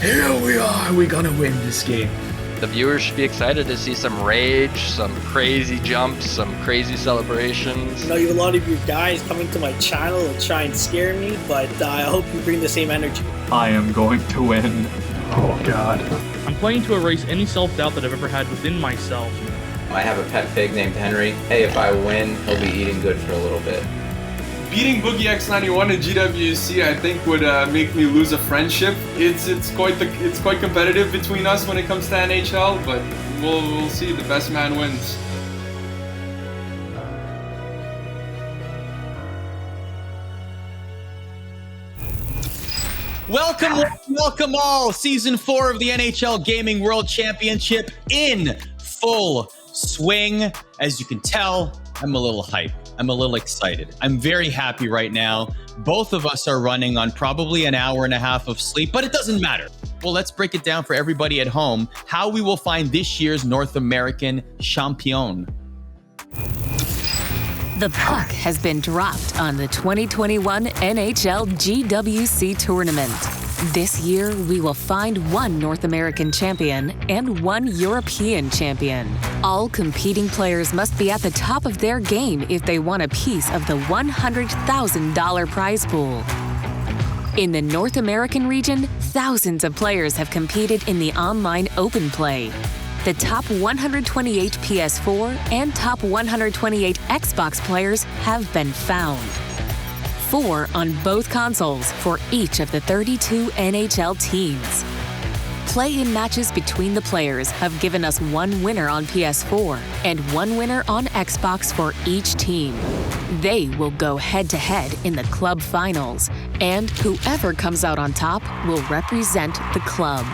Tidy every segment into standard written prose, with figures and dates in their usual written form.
here we are. We're gonna win this game. The viewers should be excited to see some rage, some crazy jumps, some crazy celebrations. You have a lot of you guys coming to my channel and try and scare me, but I hope you bring the same energy. I am going to win. Oh, God. I'm playing to erase any self-doubt that I've ever had within myself. I have a pet pig named Henry. Hey, if I win, he'll be eating good for a little bit. Beating Boogie X91 in GWC, I think, would make me lose a friendship. It's quite competitive between us when it comes to NHL, but we'll see. The best man wins. Welcome all. Season 4 of the NHL Gaming World Championship in full swing. As you can tell, I'm a little hyped. I'm a little excited. I'm very happy right now. Both of us are running on probably an hour and a half of sleep, but it doesn't matter. Well, let's break it down for everybody at home, how we will find this year's North American champion. The puck has been dropped on the 2021 NHL GWC tournament. This year, we will find one North American champion and one European champion. All competing players must be at the top of their game if they want a piece of the $100,000 prize pool. In the North American region, thousands of players have competed in the online open play. The top 128 PS4 and top 128 Xbox players have been found. 4 on both consoles for each of the 32 NHL teams. Play-in matches between the players have given us one winner on PS4 and one winner on Xbox for each team. They will go head-to-head in the club finals, and whoever comes out on top will represent the club.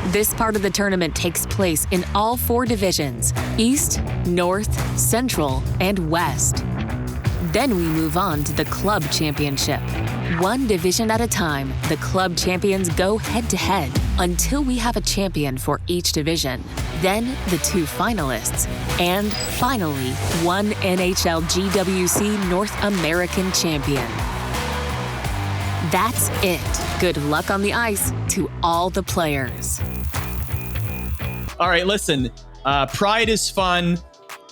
This part of the tournament takes place in all 4 divisions: East, North, Central, and West. Then we move on to the Club Championship. One division at a time, the club champions go head-to-head until we have a champion for each division. Then the 2 finalists, and finally, one NHL GWC North American champion. That's it. Good luck on the ice to all the players. All right, listen, Pride is fun.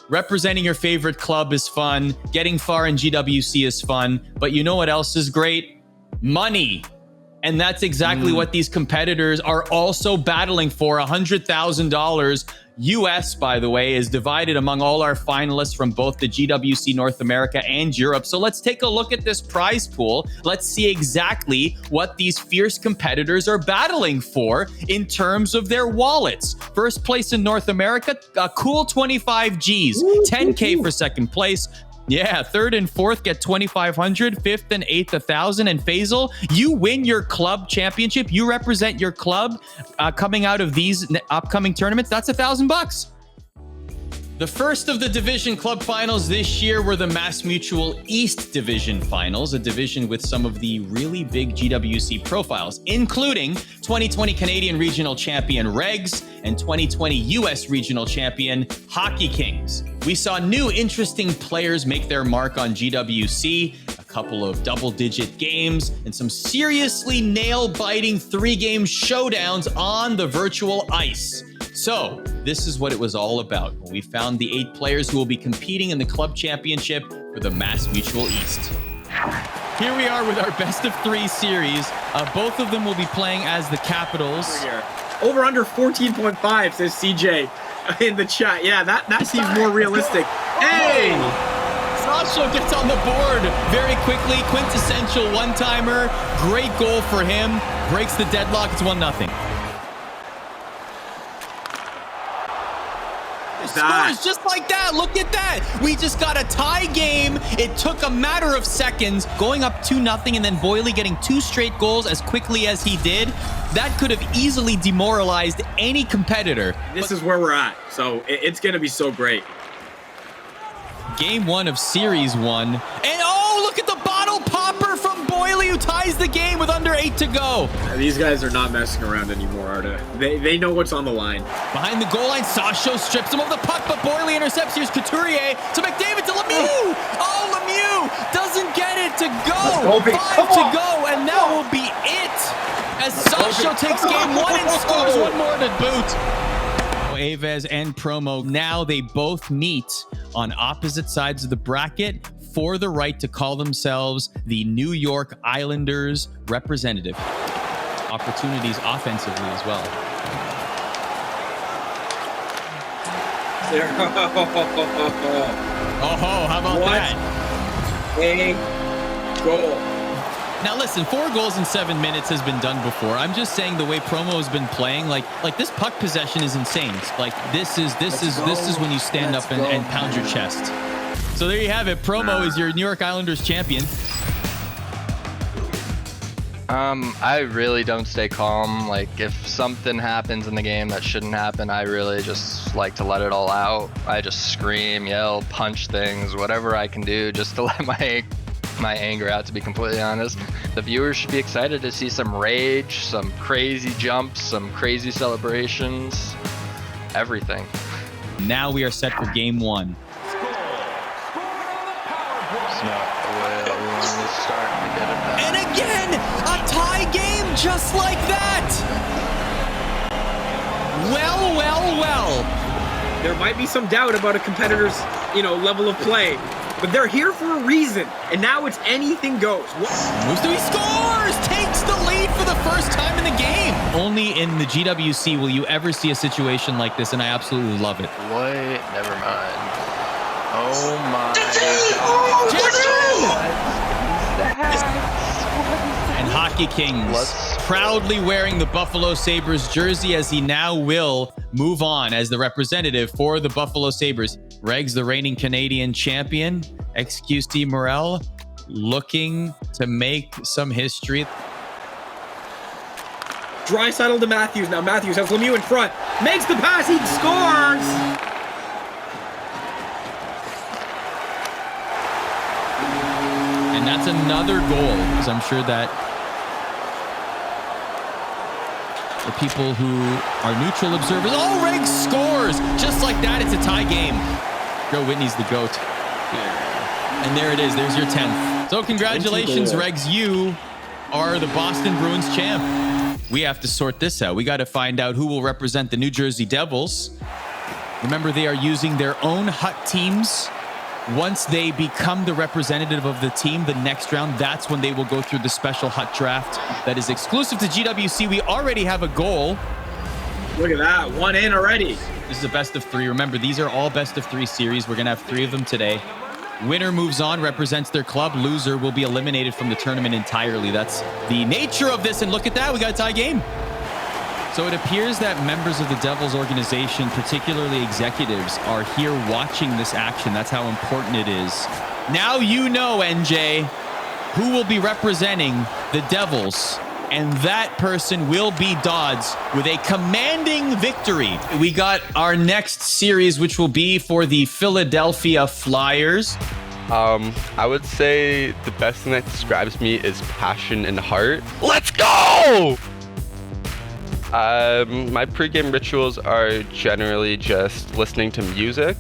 Representing your favorite club is fun. Getting far in GWC is fun. But you know what else is great? Money. And that's exactly what these competitors are also battling for. $100,000 US, by the way, is divided among all our finalists from both the GWC North America and Europe. So let's take a look at this prize pool. Let's see exactly what these fierce competitors are battling for in terms of their wallets. First place in North America, a cool 25 Gs, 10K for second place. Yeah, third and fourth get 2,500, fifth and eighth 1,000. And Faisal, you win your club championship. You represent your club coming out of these upcoming tournaments. That's $1,000. The first of the division club finals this year were the MassMutual East Division Finals, a division with some of the really big GWC profiles, including 2020 Canadian Regional Champion Regs and 2020 US Regional Champion Hockey Kings. We saw new interesting players make their mark on GWC, a couple of double-digit games, and some seriously nail-biting 3-game showdowns on the virtual ice. So, this is what it was all about when we found the 8 players who will be competing in the club championship for the MassMutual East. Here we are with our best of 3 series. Both of them will be playing as the Capitals. Over under 14.5, says CJ in the chat. Yeah, that seems more realistic. Hey! Sasha gets on the board very quickly. Quintessential one-timer. Great goal for him. Breaks the deadlock. It's 1-0. Scores just like that. Look at that. We just got a tie game. It took a matter of seconds, going up 2-0, and then Boyle getting 2 straight goals as quickly as he did. That could have easily demoralized any competitor. This is where we're at, so it's going to be so great. Game 1 of Series 1. And oh, look at the bottle popper from Boyle, who ties the game with under 8 to go. These guys are not messing around anymore, are they? They know what's on the line. Behind the goal line, Sasha strips him of the puck, but Boyle intercepts. Here's Couturier to McDavid to Lemieux. Oh, Lemieux doesn't get it to go. 5 to go, and that will be it. as Sasha takes game one and scores one more to boot. Aves and Promo, now they both meet on opposite sides of the bracket for the right to call themselves the New York Islanders representative. Opportunities offensively as well. Oh, how about that? A goal. Now listen, 4 goals in 7 minutes has been done before. I'm just saying the way Promo has been playing, like this puck possession is insane. Like this is when you stand up and pound your chest. So there you have it. Promo is your New York Islanders champion. I really don't stay calm. Like if something happens in the game that shouldn't happen, I really just like to let it all out. I just scream, yell, punch things, whatever I can do just to let my anger out, to be completely honest. The viewers should be excited to see some rage, some crazy jumps, some crazy celebrations, everything. Now we are set for game 1. And again, a tie game just like that. Well. There might be some doubt about a competitor's, level of play, but they're here for a reason, and now it's anything goes. Moves to he scores! Takes the lead for the first time in the game. Only in the GWC will you ever see a situation like this, and I absolutely love it. Wait, never mind. Oh my God. And Hockey Kings proudly wearing the Buffalo Sabres jersey as he now will move on as the representative for the Buffalo Sabres. Regs, the reigning Canadian champion, XQC Morel, looking to make some history. Draisaitl to Matthews. Now Matthews has Lemieux in front. Makes the pass. He scores. And that's another goal, because I'm sure that the people who are neutral observers, Regs scores! Just like that, it's a tie game. Joe Whitney's the GOAT. And there it is. There's your 10th. So congratulations, Regs. You are the Boston Bruins champ. We have to sort this out. We got to find out who will represent the New Jersey Devils. Remember, they are using their own hut teams. Once they become the representative of the team, the next round, that's when they will go through the special hut draft that is exclusive to GWC. We already have a goal. Look at that. 1 in already. This is a best of 3. Remember, these are all best of 3 series. We're going to have 3 of them today. Winner moves on, represents their club. Loser will be eliminated from the tournament entirely. That's the nature of this. And look at that. We got a tie game. So it appears that members of the Devils organization, particularly executives, are here watching this action. That's how important it is. Now you know, NJ, who will be representing the Devils. And that person will be Dodds with a commanding victory. We got our next series, which will be for the Philadelphia Flyers. I would say the best thing that describes me is passion and heart. Let's go! My pregame rituals are generally just listening to music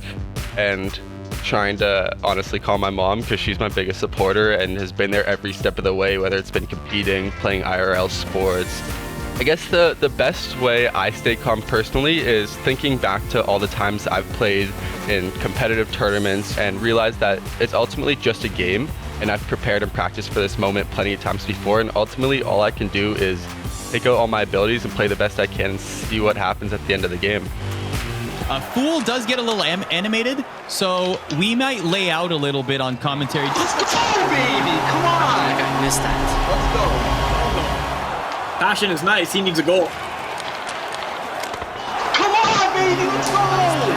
and trying to honestly call my mom, because she's my biggest supporter and has been there every step of the way, whether it's been competing, playing IRL sports. I guess the best way I stay calm personally is thinking back to all the times I've played in competitive tournaments and realize that it's ultimately just a game, and I've prepared and practiced for this moment plenty of times before, and ultimately all I can do is take out all my abilities and play the best I can and see what happens at the end of the game. Fool does get a little animated, so we might lay out a little bit on commentary. Just go, baby! Come on! I missed that. Let's go. Passion is nice. He needs a goal. Come on, baby! Let's go! Let's get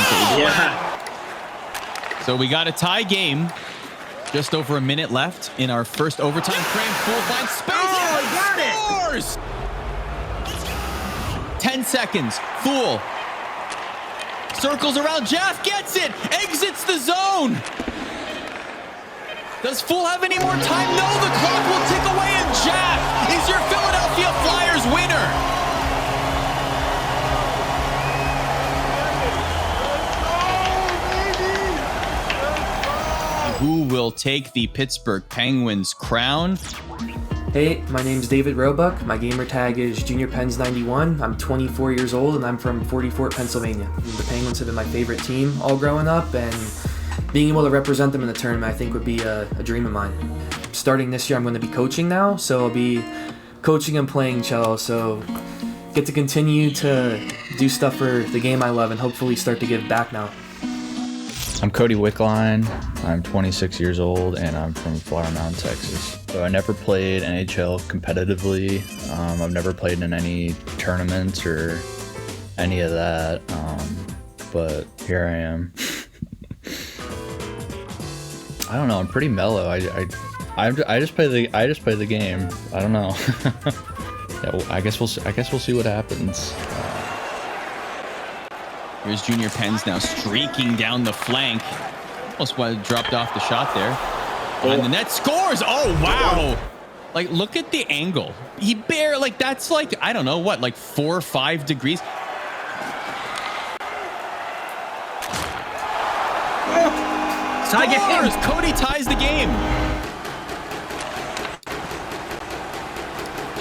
it! Yeah. So we got a tie game. Just over a minute left in our first overtime frame. Fool finds space. Oh, got scores! 10 seconds. Fool circles around. Jaff gets it. Exits the zone. Does Fool have any more time? No, the clock will tick away, and Jaff is your Philadelphia Flyers winner. will take the Pittsburgh Penguins crown. Hey, my name's David Roebuck. My gamer tag is JuniorPens91. I'm 24 years old and I'm from 40 Fort, Pennsylvania. The Penguins have been my favorite team all growing up, and being able to represent them in the tournament I think would be a dream of mine. Starting this year, I'm going to be coaching now, so I'll be coaching and playing cello, so get to continue to do stuff for the game I love and hopefully start to give back now. I'm Cody Wickline. I'm 26 years old and I'm from Flower Mound, Texas. So I never played NHL competitively. I've never played in any tournaments or any of that. But here I am. I don't know. I'm pretty mellow. I just play the game. I don't know. Yeah, well, I guess we'll see what happens. Here's Junior Pens now streaking down the flank. Almost dropped off the shot there. And the net scores. Oh, wow. Like, look at the angle. He barely, that's like, I don't know what, like 4 or 5 degrees. Scores! Cody ties the game.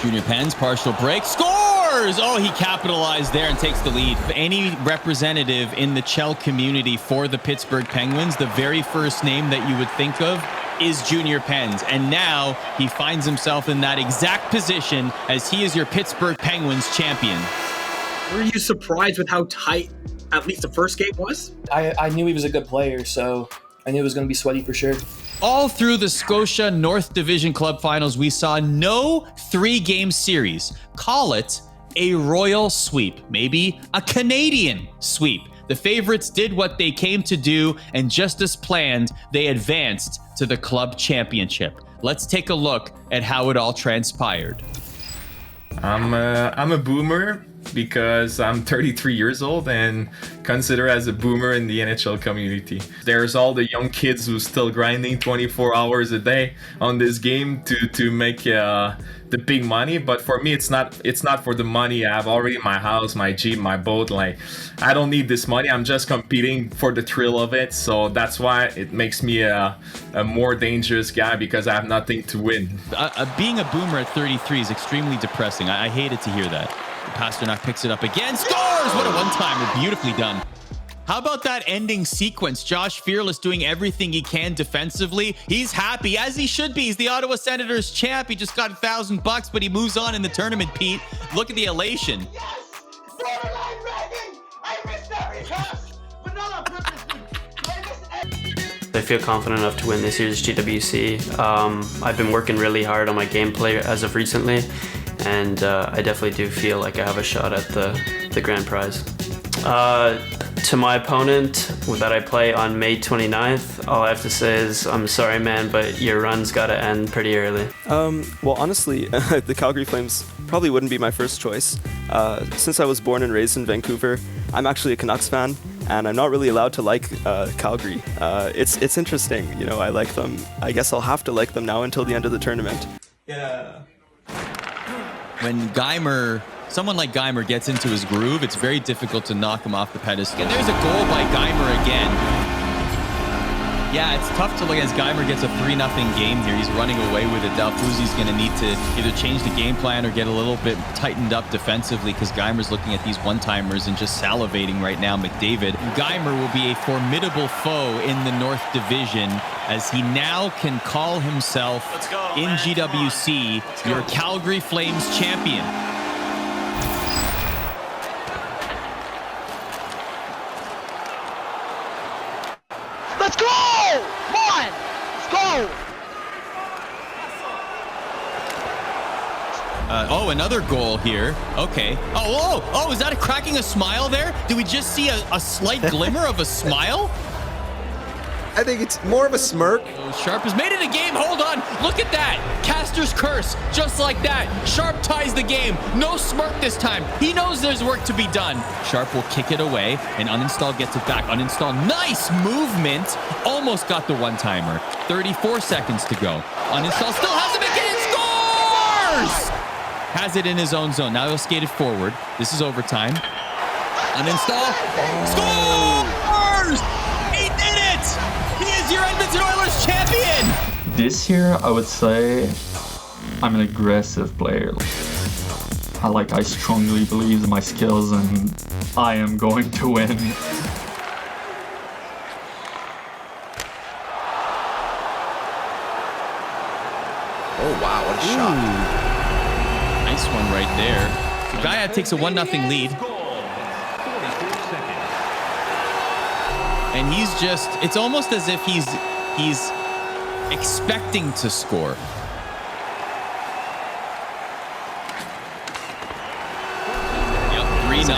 Junior Pens, partial break, scores! Oh, he capitalized there and takes the lead. Any representative in the Chell community for the Pittsburgh Penguins, the very first name that you would think of is Junior Pens. And now he finds himself in that exact position as he is your Pittsburgh Penguins champion. Were you surprised with how tight at least the first game was? I knew he was a good player, so I knew it was going to be sweaty for sure. All through the Scotia North Division Club Finals, we saw no 3-game series. Call it a royal sweep, maybe a Canadian sweep. The favorites did what they came to do, and just as planned, they advanced to the club championship. Let's take a look at how it all transpired. I'm a boomer because I'm 33 years old and considered as a boomer in the NHL community. There's all the young kids who still grinding 24 hours a day on this game to make the big money, but for me it's not for the money. I have already my house, my Jeep, my boat. Like, I don't need this money. I'm just competing for the thrill of it, so that's why it makes me a more dangerous guy, because I have nothing to win. Being a boomer at 33 is extremely depressing. I hated to hear that. Pasternak picks it up again, scores! What a one-timer, beautifully done. How about that ending sequence? Josh Fearless doing everything he can defensively. He's happy, as he should be. He's the Ottawa Senators champ. He just got $1,000, but he moves on in the tournament, Pete. Look at the elation. Yes! Borderline ragging! I missed every pass, but not on purpose. I feel confident enough to win this year's GWC. I've been working really hard on my gameplay as of recently, and I definitely do feel like I have a shot at the grand prize. To my opponent that I play on May 29th, all I have to say is, I'm sorry, man, but your run's got to end pretty early. Well, honestly, the Calgary Flames probably wouldn't be my first choice. Since I was born and raised in Vancouver, I'm actually a Canucks fan, and I'm not really allowed to like Calgary. It's interesting, you know, I like them. I guess I'll have to like them now until the end of the tournament. Yeah. When someone like Geimer gets into his groove, it's very difficult to knock him off the pedestal. And there's a goal by Geimer again. Yeah, it's tough to look as Geimer gets a 3-0 game here. He's running away with it. Dalfuzi's going to need to either change the game plan or get a little bit tightened up defensively, because Geimer's looking at these one-timers and just salivating right now. McDavid. Geimer will be a formidable foe in the North Division, as he now can call himself in GWC your Calgary Flames champion. Let's go! Come on! Let's go! Oh, another goal here. Okay. Oh, is that cracking a smile there? Did we just see a slight glimmer of a smile? I think it's more of a smirk. Oh, Sharp has made it a game. Hold on. Look at that. Caster's curse. Just like that. Sharp ties the game. No smirk this time. He knows there's work to be done. Sharp will kick it away, and Uninstall gets it back. Uninstall, nice movement. Almost got the one-timer. 34 seconds to go. Uninstall still has it again. Scores! Has it in his own zone. Now he'll skate it forward. This is overtime. Uninstall. Scores! He did it! He is your Edmonton Oilers champion! This year, I would say I'm an aggressive player. I strongly believe in my skills and I am going to win. Oh, wow, what a shot. Nice one right there. Gaia takes a 1-0 lead. And he's just, it's almost as if he's expecting to score. Yep, 3-0. He's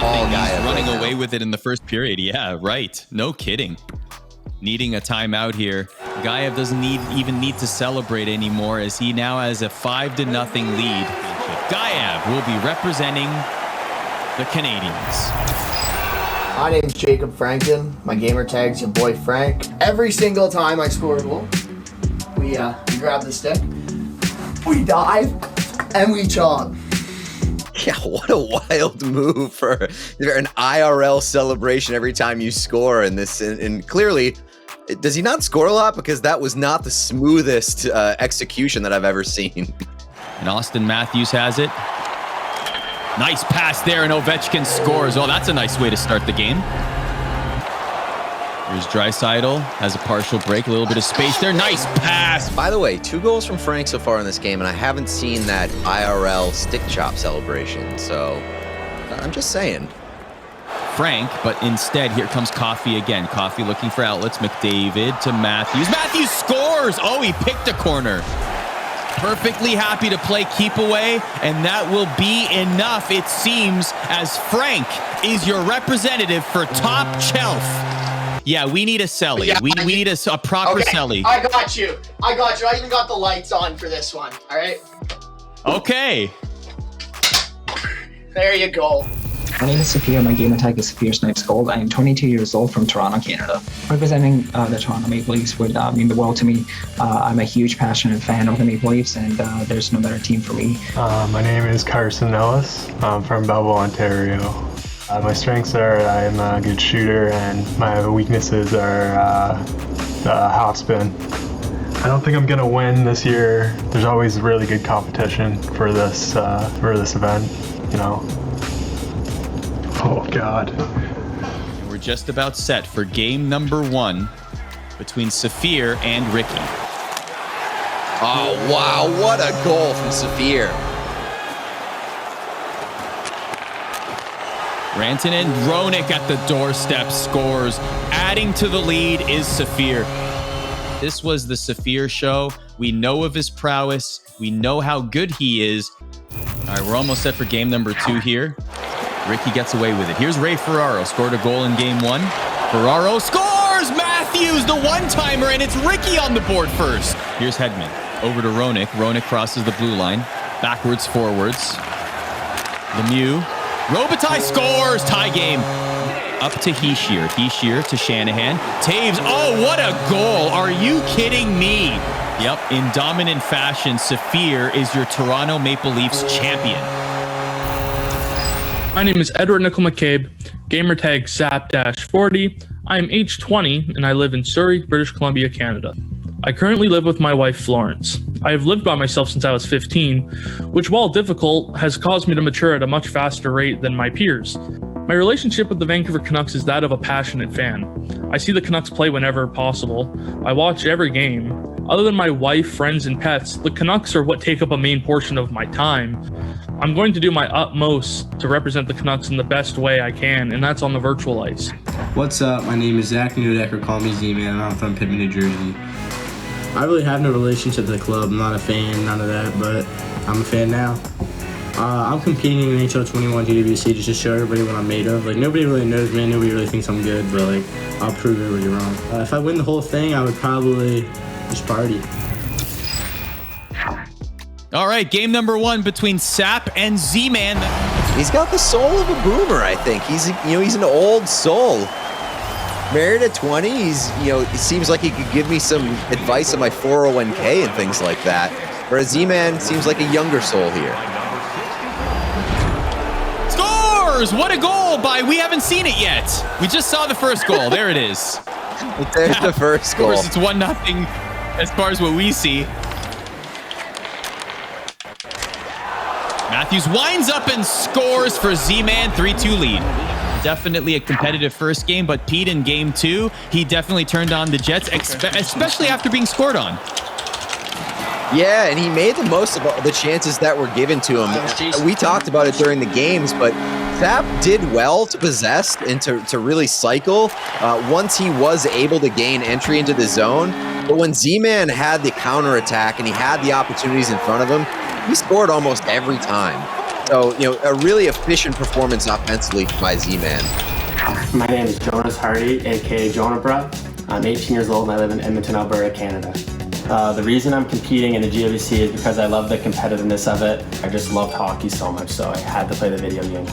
running away with it in the first period. Yeah, right. No kidding. Needing a timeout here. Gaev doesn't even need to celebrate anymore as he now has a 5-0 lead. Gaev will be representing the Canadiens. My name's Jacob Franken. My gamer tag's your boy Frank. Every single time I score a goal, we grab the stick, we dive, and we chop. Yeah, what a wild move for an IRL celebration every time you score in this. And clearly, does he not score a lot? Because that was not the smoothest execution that I've ever seen. And Austin Matthews has it. Nice pass there, and Ovechkin scores. Oh, that's a nice way to start the game. Here's Draisaitl, has a partial break, a little bit of space there. Nice pass. By the way, 2 goals from Frank so far in this game, and I haven't seen that IRL stick chop celebration. So I'm just saying. Frank, but instead, here comes Coffey again. Coffey looking for outlets. McDavid to Matthews. Matthews scores! Oh, he picked a corner. Perfectly happy to play keep away, and that will be enough, it seems, as Frank is your representative for top shelf. Yeah, we need a celly. Yeah, we need a proper okay, celly. I got you. I even got the lights on for this one. All right? Okay. There you go. My name is Sophia. My gamer tag is Sophia Snipes Gold. I am 22 years old from Toronto, Canada. Representing the Toronto Maple Leafs would mean the world to me. I'm a huge, passionate fan of the Maple Leafs, and there's no better team for me. My name is Carson Ellis. I'm from Belleville, Ontario. My strengths are I'm a good shooter, and my weaknesses are half spin. I don't think I'm gonna win this year. There's always really good competition for this event, you know. Oh God. We're just about set for game number 1 between Saphir and Ricky. Oh, wow. What a goal from Saphir. Rantanen, Roenick at the doorstep scores. Adding to the lead is Saphir. This was the Saphir show. We know of his prowess. We know how good he is. All right, we're almost set for game number 2 here. Ricky gets away with it. Here's Ray Ferraro. Scored a goal in game 1. Ferraro scores! Matthews, the one-timer, and it's Ricky on the board first. Here's Hedman. Over to Roenick. Roenick crosses the blue line. Backwards, forwards. Lemieux. Robitaille scores! Tie game. Up to Hischier. Hischier to Shanahan. Taves. Oh, what a goal. Are you kidding me? Yep, in dominant fashion, Saphir is your Toronto Maple Leafs champion. My name is Edward Nickel McCabe, gamertag Zap-40. I am age 20 and I live in Surrey, British Columbia, Canada. I currently live with my wife, Florence. I have lived by myself since I was 15, which, while difficult, has caused me to mature at a much faster rate than my peers. My relationship with the Vancouver Canucks is that of a passionate fan. I see the Canucks play whenever possible. I watch every game. Other than my wife, friends, and pets, the Canucks are what take up a main portion of my time. I'm going to do my utmost to represent the Canucks in the best way I can, and that's on the virtual ice. What's up? My name is Zach Neudecker. Call me Z-Man. I'm from Pittman, New Jersey. I really have no relationship to the club. I'm not a fan, none of that, but I'm a fan now. I'm competing in NHL 21 GWC just to show everybody what I'm made of. Like, nobody really knows me. Nobody really thinks I'm good, but, like, I'll prove everybody wrong. If I win the whole thing, I would probably just party. All right, game number 1 between Sap and Z-Man. He's got the soul of a boomer, I think. He's an old soul. Married at 20, it seems like he could give me some advice on my 401k and things like that. Whereas Z-Man seems like a younger soul here. Scores! What a goal we haven't seen it yet. We just saw the first goal. There it is. There's the first goal. Of course, it's 1-0 as far as what we see. Matthews winds up and scores for Z-Man, 3-2 lead. Definitely a competitive first game, but Pete, in game 2, he definitely turned on the Jets, especially after being scored on. Yeah, and he made the most of the chances that were given to him. We talked about it during the games, but Zap did well to possess and to really cycle once he was able to gain entry into the zone. But when Z-Man had the counterattack and he had the opportunities in front of him, he scored almost every time. So, a really efficient performance offensively by Z-Man. My name is Jonas Hardy, aka Jonabra. I'm 18 years old and I live in Edmonton, Alberta, Canada. The reason I'm competing in the GWC is because I love the competitiveness of it. I just loved hockey so much, so I had to play the video game.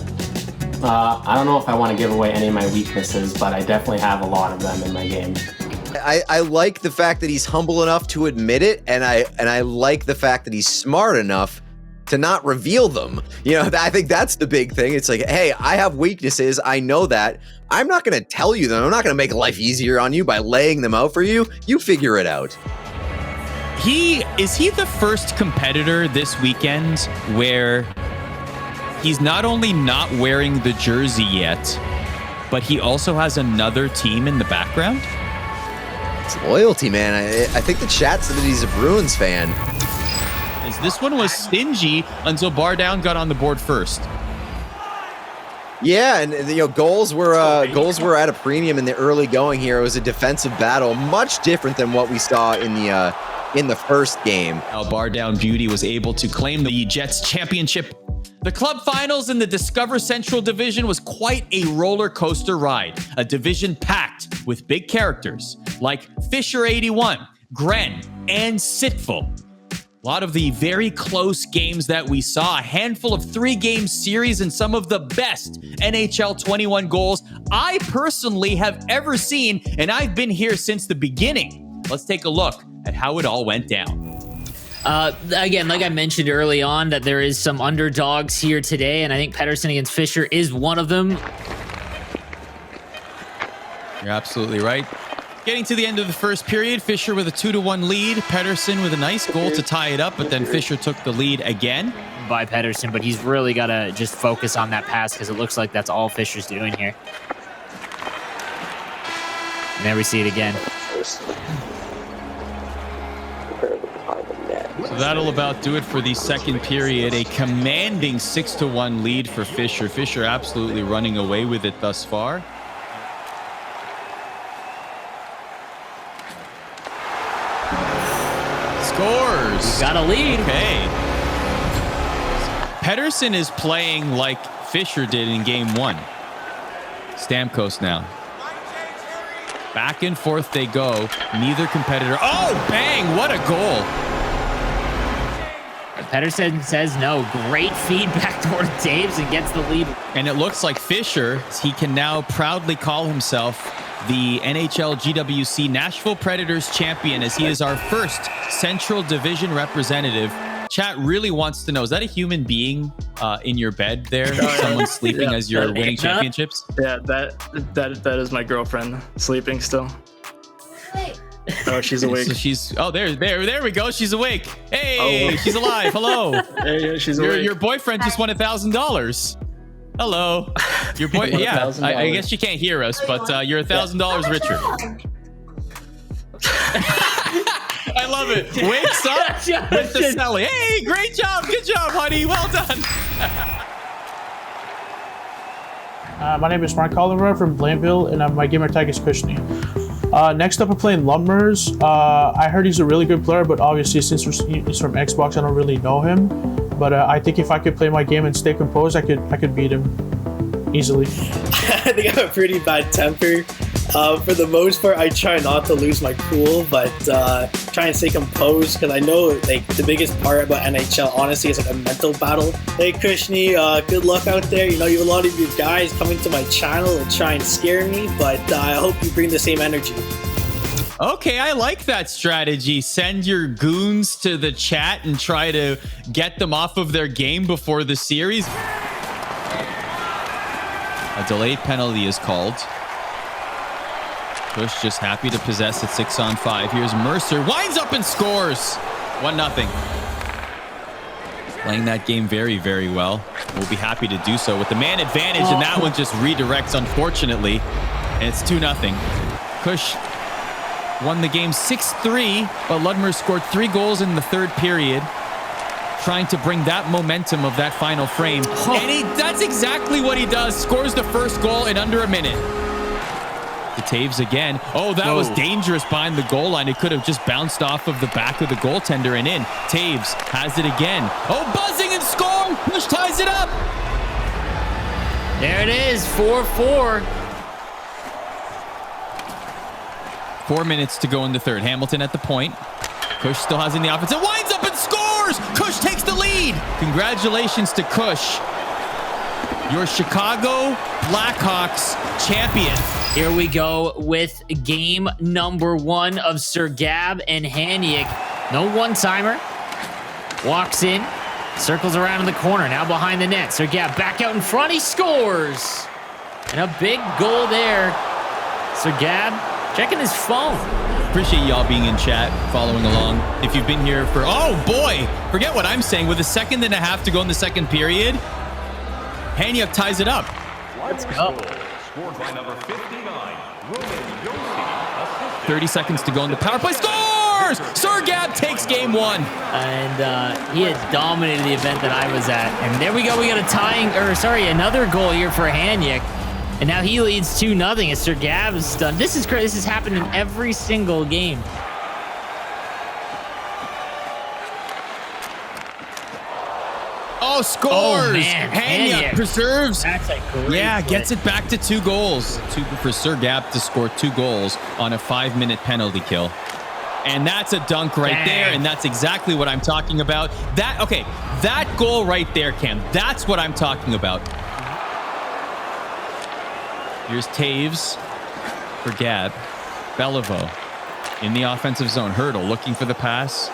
I don't know if I want to give away any of my weaknesses, but I definitely have a lot of them in my game. I like the fact that he's humble enough to admit it, and I like the fact that he's smart enough to not reveal them. I think that's the big thing. It's like, hey, I have weaknesses. I know that. I'm not going to tell you them. I'm not going to make life easier on you by laying them out for you. You figure it out. Is he the first competitor this weekend where he's not only not wearing the jersey yet, but he also has another team in the background? It's loyalty, man. I think the chat said that he's a Bruins fan. As this one was stingy until Bar Down got on the board first. Yeah, and goals were at a premium in the early going here. It was a defensive battle, much different than what we saw in the first game. Bar Down Beauty was able to claim the Jets championship. The club finals in the Discover Central Division was quite a roller coaster ride. A division packed with big characters like Fisher 81, Gren, and Sitful. A lot of the very close games that we saw, a handful of 3-game series, and some of the best NHL 21 goals I personally have ever seen, and I've been here since the beginning. Let's take a look at how it all went down. Again, like I mentioned early on, that there is some underdogs here today, and I think Pettersson against Fisher is one of them. You're absolutely right. Getting to the end of the first period, Fisher with a 2-1 lead, Pettersson with a nice goal to tie it up, but then Fisher took the lead again. By Pettersson, but he's really got to just focus on that pass because it looks like that's all Fisher's doing here. And there we see it again. So that'll about do it for the second period. A commanding 6-1 lead for Fisher. Fisher absolutely running away with it thus far. Scores. He's got a lead. Okay. Pettersson is playing like Fisher did in game 1. Stamkos now. Back and forth they go. Neither competitor. Oh, bang! What a goal. Pettersson says no. Great feedback toward Daves and gets the lead. And it looks like Fisher, he can now proudly call himself the NHL GWC Nashville Predators champion, as he is our first Central Division representative. Chat really wants to know, is that a human being in your bed there? Someone sleeping as you're winning championships? Yeah, that is my girlfriend sleeping still. Oh, she's awake. So there we go. She's awake. Hey, she's alive. Hello. Hey, she's awake. Your boyfriend just won $1,000. Hello. Your boy. Yeah, I guess she can't hear us, but you're $1,000 richer. I love it. Wakes up with the Sally. Hey, great job. Good job, honey. Well done. My name is Mark Oliver from Blainville, and my gamer tag is Kushni. Next up, we're playing Lumbers. I heard he's a really good player, but obviously since he's from Xbox, I don't really know him. But I think if I could play my game and stay composed, I could beat him easily. I think I have a pretty bad temper. For the most part, I try not to lose my cool, but try and stay composed, because I know like the biggest part about NHL, honestly, is like a mental battle. Hey, Kushni, good luck out there. You know, you have a lot of your guys coming to my channel and try and scare me, but I hope you bring the same energy. Okay, I like that strategy. Send your goons to the chat and try to get them off of their game before the series. A delayed penalty is called. Kush just happy to possess at 6-on-5. Here's Mercer. Winds up and scores. 1-0. Playing that game very, very well. We'll be happy to do so with the man advantage, and that one just redirects, unfortunately. And it's 2-0. Kush won the game 6-3, but Ludmer scored 3 goals in the third period, trying to bring that momentum of that final frame. And that's exactly what he does. Scores the first goal in under a minute. To Taves again. Oh, that was dangerous behind the goal line. It could have just bounced off of the back of the goaltender and in. Taves has it again. Oh, buzzing and score! Kush ties it up! There it is, 4-4. 4 minutes to go in the third. Hamilton at the point. Kush still has in the offense. It winds up and scores! Kush takes the lead! Congratulations to Kush, your Chicago Blackhawks champion. Here we go with game number 1 of Sir Gab and Haniak. No one-timer. Walks in, circles around in the corner, now behind the net. Sir Gab back out in front, he scores! And a big goal there. Sir Gab checking his phone. Appreciate y'all being in chat, following along. If you've been here for, oh boy, forget what I'm saying. With 1.5 seconds to go in the second period, Haniak ties it up. Let's go. 30 seconds to go in the power play. Scores! Sir Gab takes game 1. And he had dominated the event that I was at. And there we go. We got another goal here for Haniak. And now he leads 2-0 as Sir Gab is done. This is crazy. This has happened in every single game. Oh, scores! Oh, man. Haniak preserves. That's a great play. Gets it back to 2 goals. For Sir Gab to score 2 goals on a 5-minute penalty kill. And that's a dunk right there, and that's exactly what I'm talking about. That goal right there, Cam, that's what I'm talking about. Here's Taves for Gab. Beliveau in the offensive zone. Hurdle looking for the pass.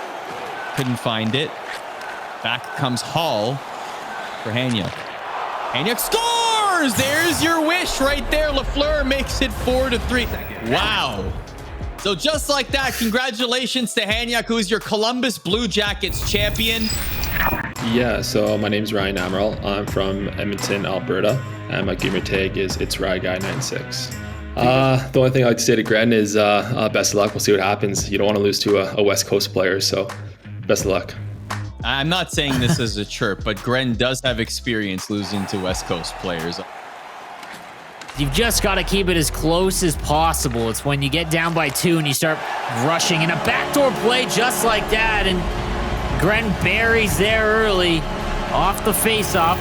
Couldn't find it. Back comes Hall for Haniak. Haniak scores! There's your wish right there. Lafleur makes it 4-3. Wow. So just like that, congratulations to Haniak, who is your Columbus Blue Jackets champion. Yeah, so my name's Ryan Amaral. I'm from Edmonton, Alberta, and my gamer tag is It's Rye Guy 96. The only thing I'd say to Gren is best of luck. We'll see what happens. You don't want to lose to a West Coast player, so best of luck. I'm not saying this as a chirp, but Gren does have experience losing to West Coast players. You've just got to keep it as close as possible. It's when you get down by 2 and you start rushing in a backdoor play just like that. And Gren buries there early off the faceoff.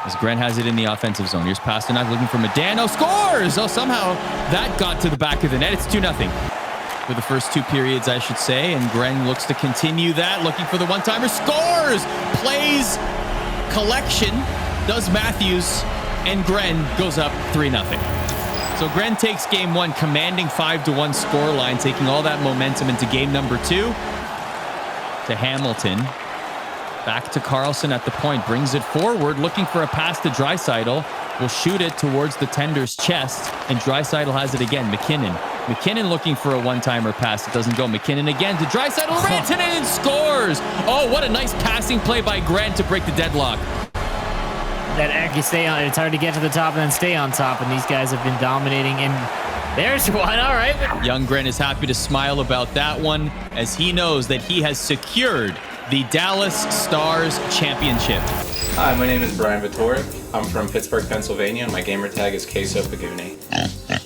As Gren has it in the offensive zone. Here's Pasternak looking for Medano. Scores! Oh, somehow that got to the back of the net. It's 2-0. For the first 2 periods, I should say. And Gren looks to continue that. Looking for the one-timer. Scores! Plays collection. Does Matthews. And Gren goes up 3-0. So Gren takes game 1, commanding 5-1 scoreline, taking all that momentum into game number 2. To Hamilton. Back to Carlson at the point. Brings it forward, looking for a pass to Draisaitl. Will shoot it towards the tender's chest. And Draisaitl has it again. McKinnon looking for a one-timer pass. It doesn't go. McKinnon again to Draisaitl. Rantanen scores! Oh, what a nice passing play by Gren to break the deadlock. That actually stay on. It's hard to get to the top and then stay on top. And these guys have been dominating. And there's one. All right. Young Gren is happy to smile about that one, as he knows that he has secured the Dallas Stars Championship. Hi, my name is Brian Vittoric. I'm from Pittsburgh, Pennsylvania, and my gamer tag is Queso Paguni.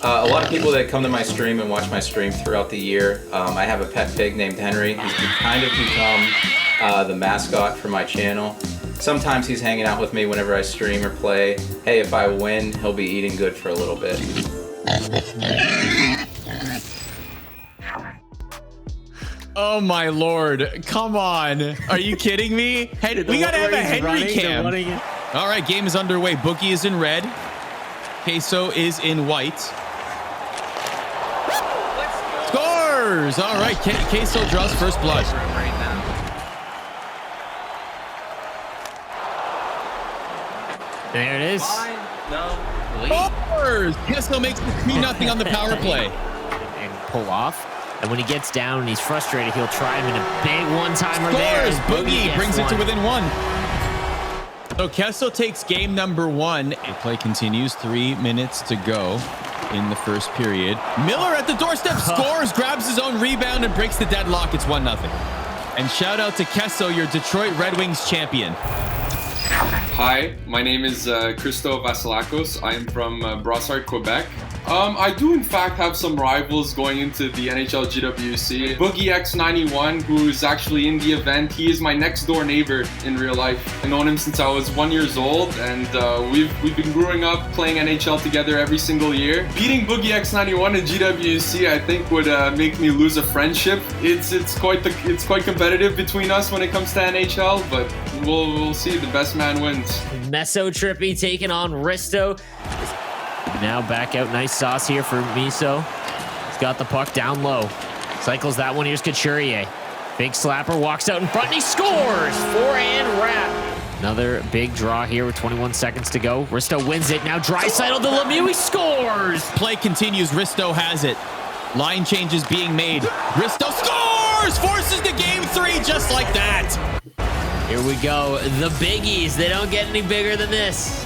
A lot of people that come to my stream and watch my stream throughout the year, I have a pet pig named Henry. He's kind of become the mascot for my channel. Sometimes he's hanging out with me whenever I stream or play. Hey, if I win, he'll be eating good for a little bit. Oh my lord, come on. Are you kidding me? Hey, we gotta have a Henry cam. All right, game is underway. Bookie is in red. Queso is in white. Scores! All right, Queso draws first blood. There it is. No. Scores! Kessel makes it 2-0 on the power play. And pull off. And when he gets down and he's frustrated, he'll try him in a big one-timer there. Scores! Boogie brings it to within 1. So Kessel takes game number 1. The play continues. 3 minutes to go in the first period. Miller at the doorstep scores, grabs his own rebound, and breaks the deadlock. It's 1-0. And shout out to Kessel, your Detroit Red Wings champion. Hi, my name is Christo Vasilakos. I am from Brossard, Quebec. I do in fact have some rivals going into the NHL GWC. Boogie X91, who is actually in the event, he is my next door neighbor in real life. I've known him since I was 1 year old, and we've been growing up playing NHL together every single year. Beating Boogie X91 in GWC, I think, would make me lose a friendship. It's quite competitive between us when it comes to NHL, but we'll see. The best man wins. Meso Trippy taking on Risto. Now back out. Nice sauce here for Miso. He's got the puck down low. Cycles that one. Here's Couturier. Big slapper. Walks out in front and he scores. Forehand wrap. Another big draw here with 21 seconds to go. Risto wins it. Now Draisaitl to Lemieux. He scores. Play continues. Risto has it. Line changes being made. Risto scores! Forces the game 3 just like that. Here we go. The biggies. They don't get any bigger than this.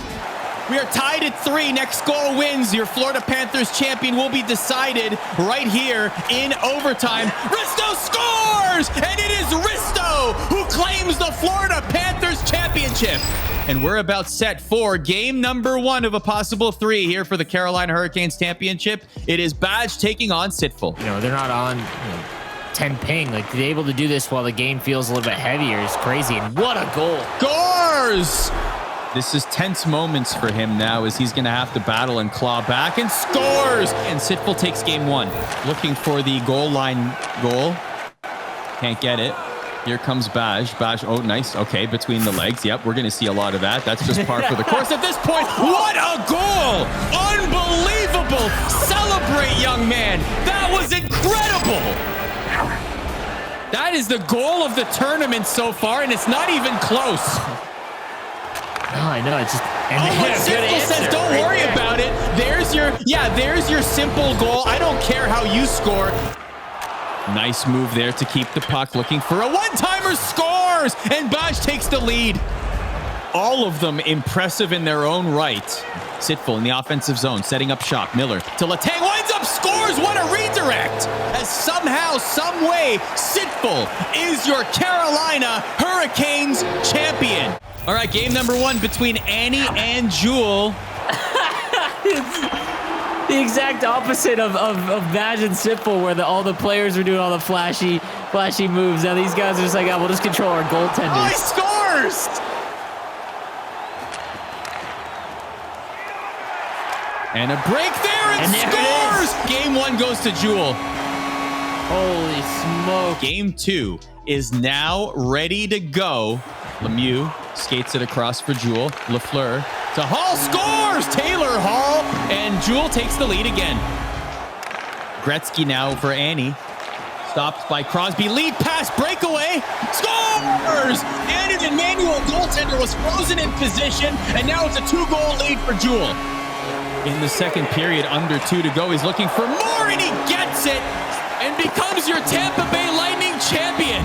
We are tied at 3. Next goal wins. Your Florida Panthers champion will be decided right here in overtime. Risto scores! And it is Risto who claims the Florida Panthers championship. And we're about set for game number 1 of a possible 3 here for the Carolina Hurricanes championship. It is Badge taking on Sitful. You know, they're not on 10 ping. Like, they're able to do this while the game feels a little bit heavier. It's crazy. And what a goal. Scores! This is tense moments for him now as he's going to have to battle and claw back and scores. And Sitful takes game 1. Looking for the goal line goal. Can't get it. Here comes Baj. Baj, oh, nice. Okay, between the legs. Yep, we're going to see a lot of that. That's just par for the course at this point. What a goal! Unbelievable! Celebrate, young man. That was incredible. That is the goal of the tournament so far, and it's not even close. Oh, I know. It's just. Simple says, don't worry about it. There's your simple goal. I don't care how you score. Nice move there to keep the puck. Looking for a one-timer, scores, and Baj takes the lead. All of them impressive in their own right. Sitful in the offensive zone, setting up shop. Miller to Letang, winds up, scores. What a redirect! As somehow, some way, Sitful is your Carolina Hurricanes champion. All right, game number 1 between Annie and Jewel. The exact opposite of Badge and Sitful, where all the players were doing all the flashy moves. Now these guys are just like, we'll just control our goaltenders. Oh, he scores! And a break there and scores! Game 1 goes to Jewel. Holy smoke. Game 2 is now ready to go. Lemieux skates it across for Jewel. Lafleur to Hall, scores! Taylor Hall, and Jewel takes the lead again. Gretzky now for Annie. Stopped by Crosby. Lead pass, breakaway. Scores! And an Emmanuel goaltender was frozen in position, and now it's a 2-goal lead for Jewel. In the second period, under 2 to go, he's looking for more, and he gets it, and becomes your Tampa Bay Lightning champion.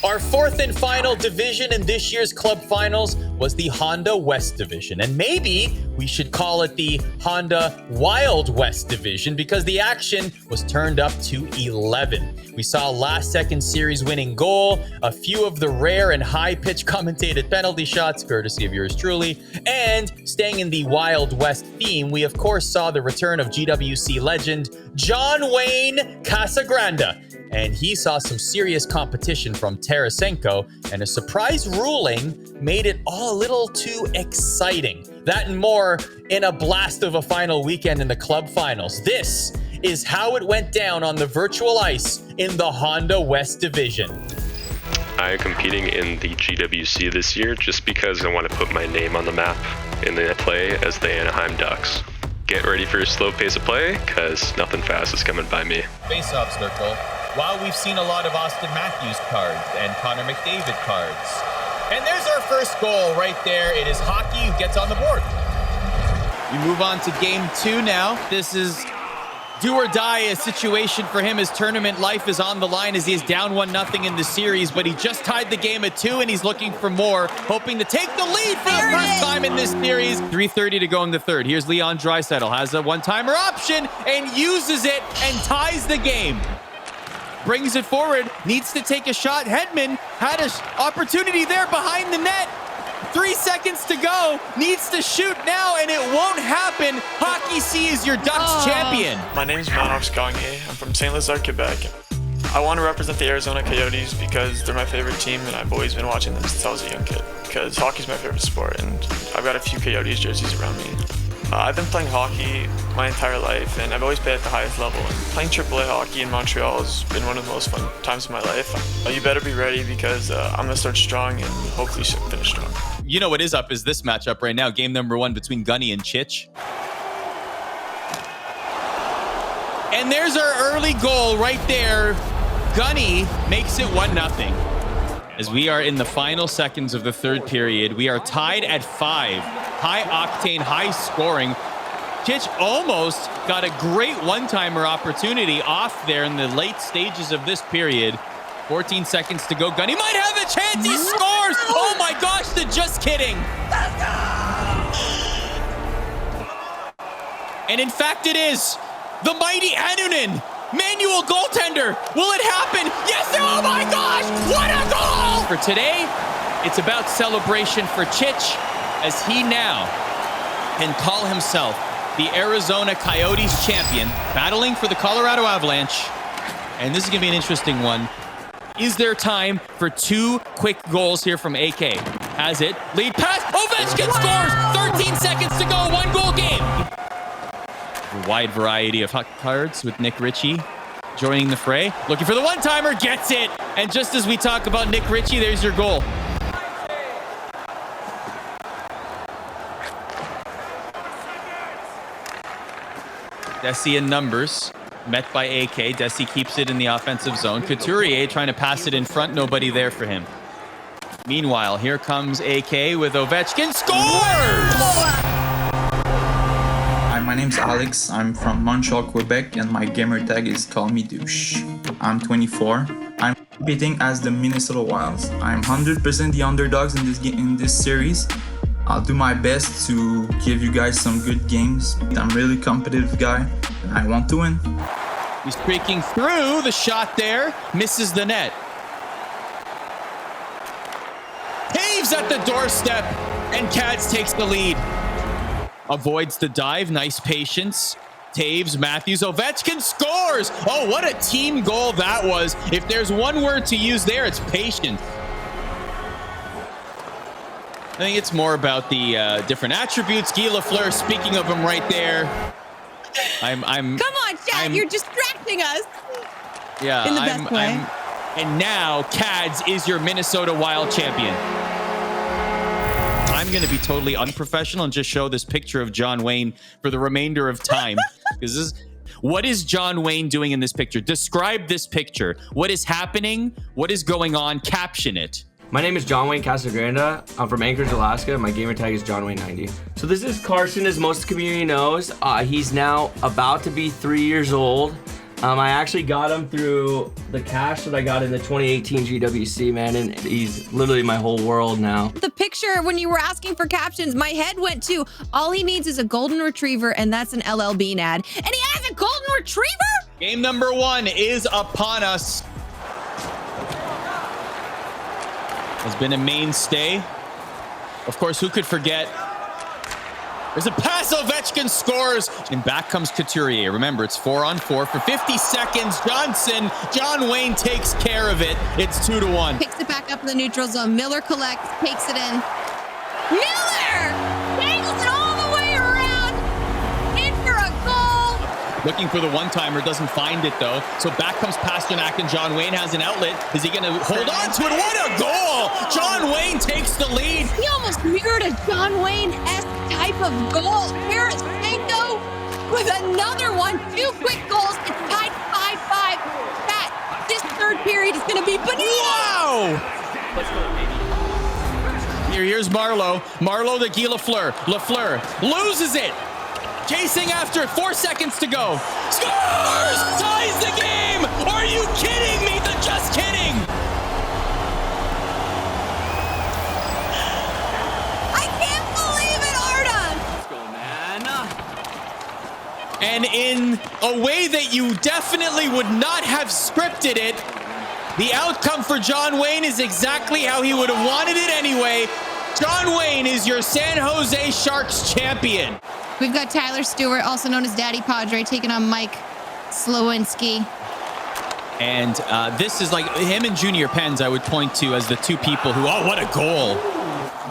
Our 4th and final division in this year's club finals was the Honda West Division. And maybe we should call it the Honda Wild West Division because the action was turned up to 11. We saw a last-second series-winning goal, a few of the rare and high-pitch commentated penalty shots, courtesy of yours truly, and staying in the Wild West theme, we of course saw the return of GWC legend John Wayne Casagrande. And he saw some serious competition from Tarasenko, and a surprise ruling made it all a little too exciting. That and more in a blast of a final weekend in the club finals. This is how it went down on the virtual ice in the Honda West Division. I'm competing in the GWC this year just because I want to put my name on the map in the play as the Anaheim Ducks. Get ready for a slow pace of play, because nothing fast is coming by me. Face-off circle. While we've seen a lot of Austin Matthews cards and Connor McDavid cards. And there's our first goal right there. It is Hockey who gets on the board. We move on to game 2 now. This is do or die a situation for him. His tournament life is on the line as he is down 1-0 in the series, but he just tied the game at 2 and he's looking for more, hoping to take the lead for the first time in this series. 3:30 to go in the third. Here's Leon Draisaitl, has a one-timer option and uses it and ties the game. Brings it forward, needs to take a shot. Hedman had an opportunity there behind the net. 3 seconds to go, needs to shoot now, and it won't happen. Hockey C is your Ducks champion. My name is Manox Gagne. I'm from St. Lazare, Quebec. I want to represent the Arizona Coyotes because they're my favorite team, and I've always been watching them since I was a young kid. Because hockey's my favorite sport, and I've got a few Coyotes jerseys around me. I've been playing hockey my entire life, and I've always played at the highest level. And playing AAA hockey in Montreal has been one of the most fun times of my life. You better be ready because I'm going to start strong and hopefully finish strong. You know what is up is this matchup right now. Game number 1 between Gunny and Chich. And there's our early goal right there. Gunny makes it 1-0. As we are in the final seconds of the third period, we are tied at 5. High octane, high scoring. Chich almost got a great one-timer opportunity off there in the late stages of this period. 14 seconds to go. Gunny might have a chance. He scores. Oh my gosh, the just kidding. And in fact, it is the mighty Annunen. Manual goaltender. Will it happen? Yes. Oh my gosh. What a goal. For today, it's about celebration for Chich as he now can call himself the Arizona Coyotes champion, battling for the Colorado Avalanche. And this is going to be an interesting one. Is there time for 2 quick goals here from AK? Has it. Lead pass. Ovechkin scores. 13 seconds to go. 1-goal game. A wide variety of hot cards with Nick Ritchie joining the fray. Looking for the one-timer. Gets it. And just as we talk about Nick Ritchie, there's your goal. Desi in numbers. Met by AK. Desi keeps it in the offensive zone. Couturier trying to pass it in front. Nobody there for him. Meanwhile, here comes AK with Ovechkin. Scores! Hi, my name's Alex. I'm from Montreal, Quebec, and my gamer tag is Call Me Douche. I'm 24. I'm competing as the Minnesota Wilds. I'm 100% the underdogs in this series. I'll do my best to give you guys some good games. I'm a really competitive guy, and I want to win. He's breaking through the shot there, misses the net. Taves at the doorstep, and Cads takes the lead. Avoids the dive, nice patience. Taves, Matthews, Ovechkin scores! Oh, what a team goal that was. If there's one word to use there, it's patient. I think it's more about the different attributes. Guy Lafleur, speaking of him right there. Come on, Chad, you're distracting us. Yeah, in the best way. And now, Cads is your Minnesota Wild champion. I'm going to be totally unprofessional and just show this picture of John Wayne for the remainder of time. Because what is John Wayne doing in this picture? Describe this picture. What is happening? What is going on? Caption it. My name is John Wayne Casagranda. I'm from Anchorage, Alaska. My gamer tag is JohnWayne90. So this is Carson, as most of the community knows. He's now about to be 3 years old. I actually got him through the cash that I got in the 2018 GWC, man, and he's literally my whole world now. The picture, when you were asking for captions, my head went to, all he needs is a golden retriever, and that's an LL Bean ad. And he has a golden retriever? Game number 1 is upon us. Has been a mainstay. Of course, who could forget? There's a pass, Ovechkin scores, and back comes Couturier. Remember, it's 4-on-4 for 50 seconds. John Wayne takes care of it. It's 2-1. Picks it back up in the neutral zone. Miller collects, takes it in. Miller dangles it all the way around. In for a goal. Looking for the one-timer, doesn't find it though. So back comes Pasternak, and John Wayne has an outlet. Is he going to hold on to it? What a goal! John Wayne takes the lead. He almost mirrored a John Wayne-esque type of goal. Tarasenko with another one. 2 quick goals. It's tied 5-5. This third period is going to be bananas. Wow! Let's go, baby. Here's Marleau. Marleau to Guy Lafleur. Lafleur loses it. Chasing after it, 4 seconds to go. Scores! Ties the game! Are you kidding me? The just kidding! I can't believe it, Arda! Let's go, man. And in a way that you definitely would not have scripted it, the outcome for John Wayne is exactly how he would have wanted it anyway. John Wayne is your San Jose Sharks champion. We've got Tyler Stewart, also known as Daddy Padre, taking on Mike Slowinski. And this is like him and Junior Pens, I would point to as the two people who, oh, what a goal.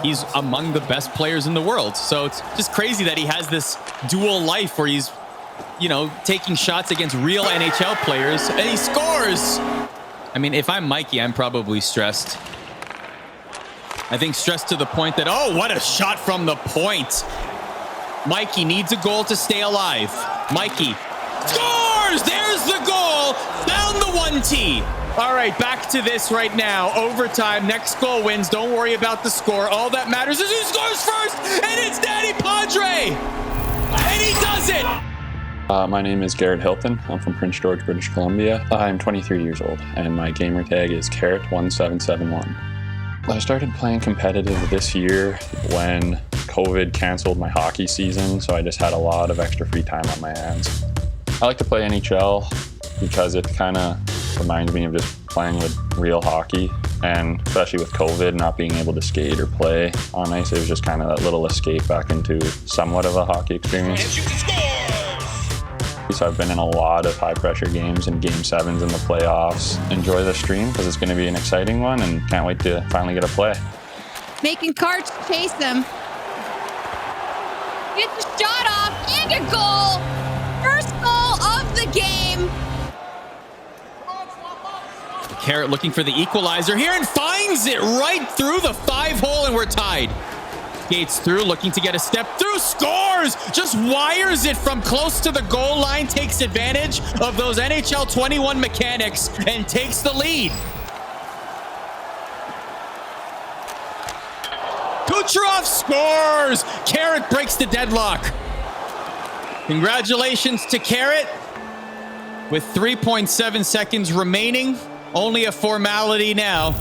He's among the best players in the world. So it's just crazy that he has this dual life where he's, you know, taking shots against real NHL players and he scores. I mean, if I'm Mikey, I'm probably stressed. I think stressed to the point that, oh, what a shot from the point. Mikey needs a goal to stay alive. Mikey scores! There's the goal! Down the 1T. All right, back to this right now. Overtime, next goal wins. Don't worry about the score. All that matters is who scores first, and it's Daddy Padre! And he does it! My name is Garrett Hilton. I'm from Prince George, British Columbia. I'm 23 years old, and my gamer tag is Carrot1771. I started playing competitive this year when COVID canceled my hockey season, so I just had a lot of extra free time on my hands. I like to play NHL because it kind of reminds me of just playing with real hockey, and especially with COVID not being able to skate or play on ice, it was just kind of that little escape back into somewhat of a hockey experience. So I've been in a lot of high-pressure games and Game 7s in the playoffs. Enjoy the stream because it's going to be an exciting one and can't wait to finally get a play. Making Karch chase him. Gets the shot off and a goal. First goal of the game. Carrot looking for the equalizer here and finds it right through the 5-hole, and we're tied. Skates through, looking to get a step through, scores! Just wires it from close to the goal line, takes advantage of those NHL 21 mechanics, and takes the lead. Kucherov scores! Carrot breaks the deadlock. Congratulations to Carrot. With 3.7 seconds remaining, only a formality now.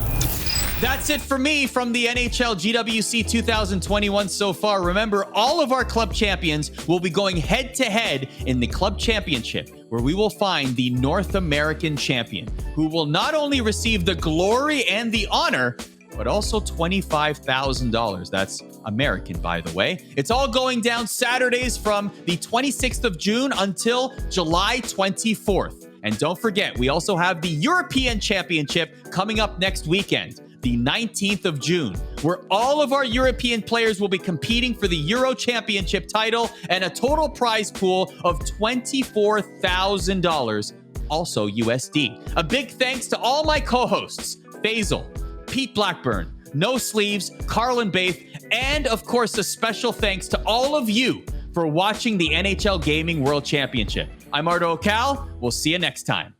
That's it for me from the NHL GWC 2021 so far. Remember, all of our club champions will be going head-to-head in the club championship, where we will find the North American champion, who will not only receive the glory and the honor, but also $25,000. That's American, by the way. It's all going down Saturdays from the 26th of June until July 24th. And don't forget, we also have the European Championship coming up next weekend, the 19th of June, where all of our European players will be competing for the Euro Championship title and a total prize pool of $24,000, also USD. A big thanks to all my co-hosts, Faisal, Pete Blackburn, No Sleeves, Carlin Baith, and of course, a special thanks to all of you for watching the NHL Gaming World Championship. I'm Ardo Cal. We'll see you next time.